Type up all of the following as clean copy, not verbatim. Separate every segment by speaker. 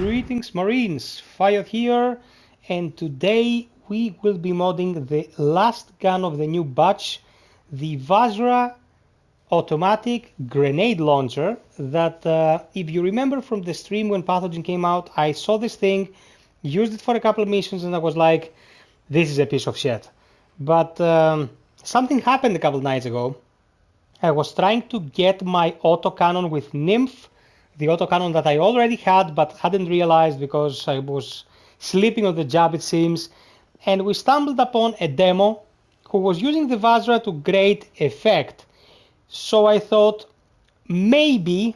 Speaker 1: Greetings Marines, FiOth here, and today we will be modding the last gun of the new batch, the Vajra automatic grenade launcher that, if you remember from the stream when Pathogen came out, I saw this thing, used it for a couple of missions, and I was like, this is a piece of shit. But something happened a couple of nights ago. I was trying to get my autocannon with Nymph, the autocannon that I already had but hadn't realized because I was sleeping on the job, it seems, and we stumbled upon a demo who was using the Vajra to great effect. So I thought, maybe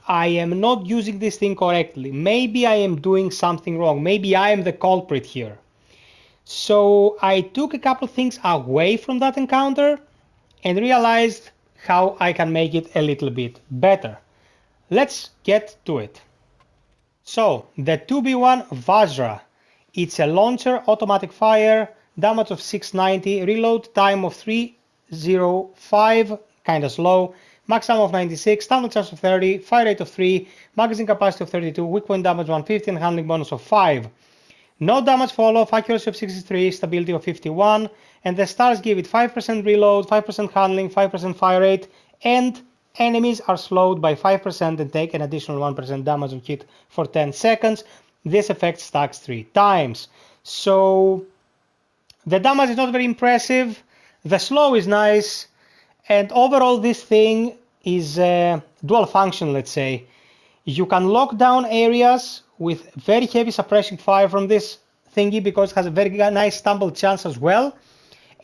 Speaker 1: I am not using this thing correctly. Maybe I am doing something wrong. Maybe I am the culprit here. So I took a couple of things away from that encounter and realized how I can make it a little bit better. Let's get to it. So, the 2B1 Vajra. It's a launcher, automatic fire, damage of 690, reload time of 305, kinda slow, max ammo of 96, standard charge of 30, fire rate of 3, magazine capacity of 32, weak point damage 150, and handling bonus of 5. No damage fall-off, accuracy of 63, stability of 51, and the stars give it 5% reload, 5% handling, 5% fire rate, and enemies are slowed by 5% and take an additional 1% damage on hit for 10 seconds. This effect stacks 3 times. So the damage is not very impressive, the slow is nice, and overall this thing is dual function, let's say. You can lock down areas with very heavy suppressing fire from this thingy because it has a very nice stumble chance as well.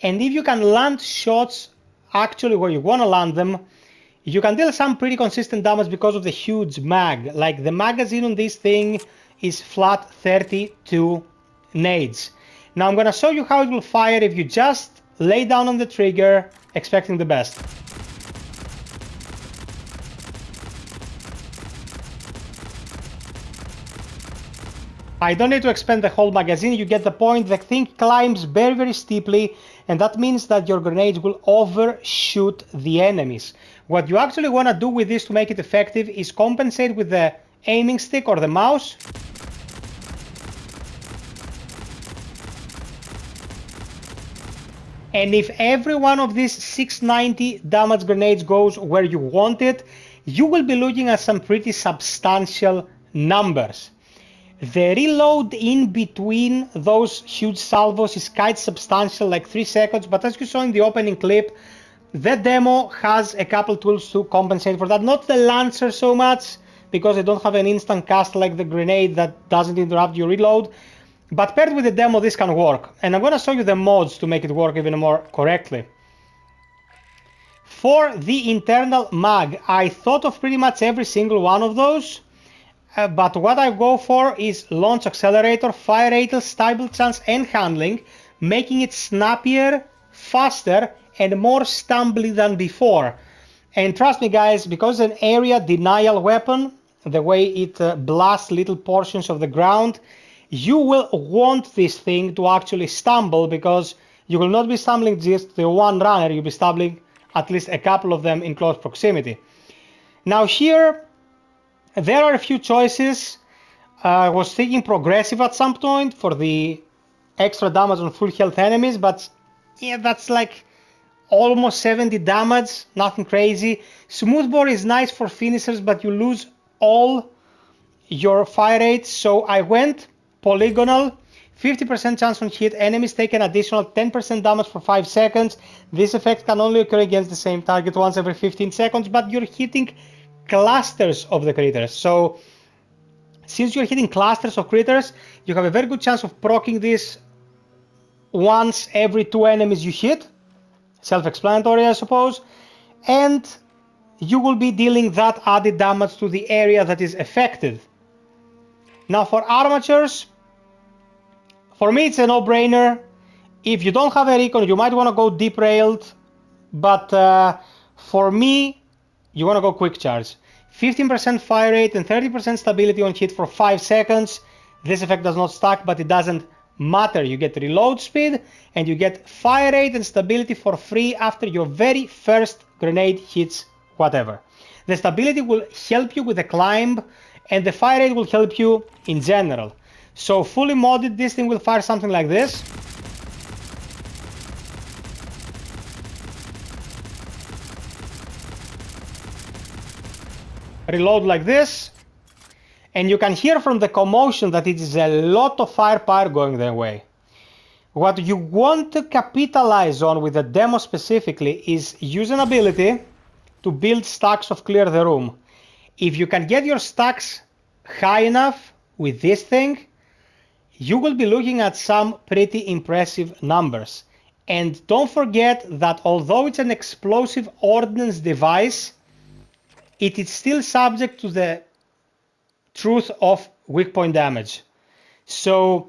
Speaker 1: And if you can land shots actually where you want to land them, you can deal some pretty consistent damage because of the huge mag. Like the magazine on this thing is flat 32 nades. Now I'm gonna show you how it will fire if you just lay down on the trigger expecting the best. I don't need to expand the whole magazine, you get the point. The thing climbs very steeply, and that means that your grenades will overshoot the enemies. What you actually want to do with this to make it effective is compensate with the aiming stick or the mouse. And if every one of these 690 damage grenades goes where you want it, you will be looking at some pretty substantial numbers. The reload in between those huge salvos is quite substantial, like 3 seconds, but as you saw in the opening clip, the demo has a couple tools to compensate for that. Not the Lancer so much, because they don't have an instant cast like the grenade that doesn't interrupt your reload, but paired with the demo this can work. And I'm going to show you the mods to make it work even more correctly. For the internal mag, I thought of pretty much every single one of those. But what I go for is launch accelerator, fire rate, stable chance, and handling, making it snappier, faster, and more stumbly than before. And trust me guys, because an area denial weapon, the way it blasts little portions of the ground, you will want this thing to actually stumble, because you will not be stumbling just the one runner, you'll be stumbling at least a couple of them in close proximity. Now here, there are a few choices. I was thinking progressive at some point for the extra damage on full health enemies, but yeah, that's like almost 70 damage, nothing crazy. Smoothbore is nice for finishers, but you lose all your fire rate, so I went polygonal. 50% chance on hit, enemies take an additional 10% damage for 5 seconds. This effect can only occur against the same target once every 15 seconds, but you're hitting clusters of the critters. So since you're hitting clusters of critters, you have a very good chance of proccing this once every 2 enemies you hit. Self-explanatory, I suppose. And you will be dealing that added damage to the area that is affected. Now for armatures, for me it's a no-brainer. If you don't have a recon, you might want to go deep railed, but for me, you want to go quick charge. 15% fire rate and 30% stability on hit for 5 seconds. This effect does not stack, but it doesn't matter. You get reload speed and you get fire rate and stability for free after your very first grenade hits whatever. The stability will help you with the climb and the fire rate will help you in general. So fully modded, this thing will fire something like this. Reload like this, and you can hear from the commotion that it is a lot of firepower going their way. What you want to capitalize on with the demo specifically is use an ability to build stacks of clear the room. If you can get your stacks high enough with this thing, you will be looking at some pretty impressive numbers. And don't forget that although it's an explosive ordnance device, it is still subject to the truth of weak point damage. So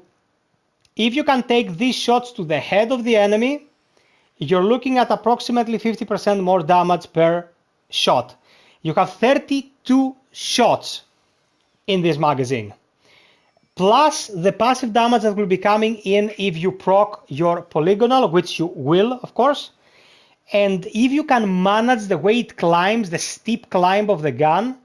Speaker 1: if you can take these shots to the head of the enemy, you're looking at approximately 50% more damage per shot. You have 32 shots in this magazine, plus the passive damage that will be coming in if you proc your polygonal, which you will, of course. And if you can manage the way it climbs, the steep climb of the gun,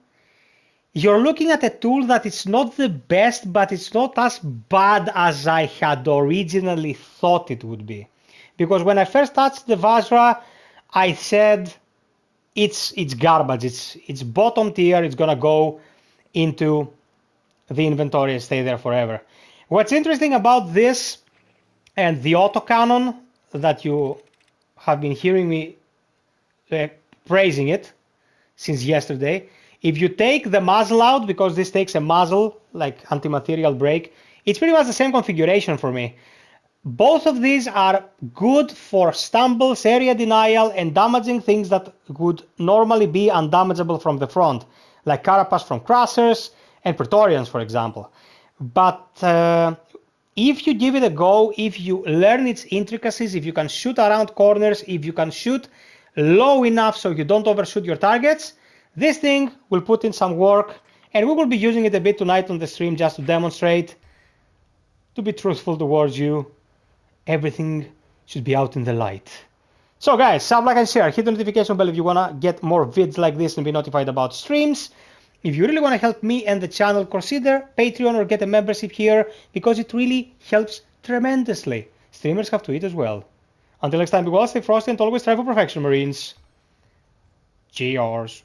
Speaker 1: you're looking at a tool that is not the best, but it's not as bad as I had originally thought it would be. Because when I first touched the Vajra, I said it's garbage, it's bottom tier, it's gonna go into the inventory and stay there forever. What's interesting about this and the autocannon that you have been hearing me praising it since yesterday, if you take the muzzle out, because this takes a muzzle, like anti-material break, it's pretty much the same configuration for me. Both of these are good for stumbles, area denial, and damaging things that would normally be undamageable from the front, like carapace from Crushers and Praetorians, for example. But if you give it a go, if you learn its intricacies, if you can shoot around corners, if you can shoot low enough so you don't overshoot your targets, this thing will put in some work, and we will be using it a bit tonight on the stream just to demonstrate. To be truthful towards you, everything should be out in the light. So guys, sub, like, and share. Hit the notification bell if you wanna get more vids like this and be notified about streams. If you really wanna help me and the channel, consider Patreon or get a membership here, because it really helps tremendously. Streamers have to eat as well. Until next time, be well, stay frosty, and always strive for perfection, Marines. Cheers.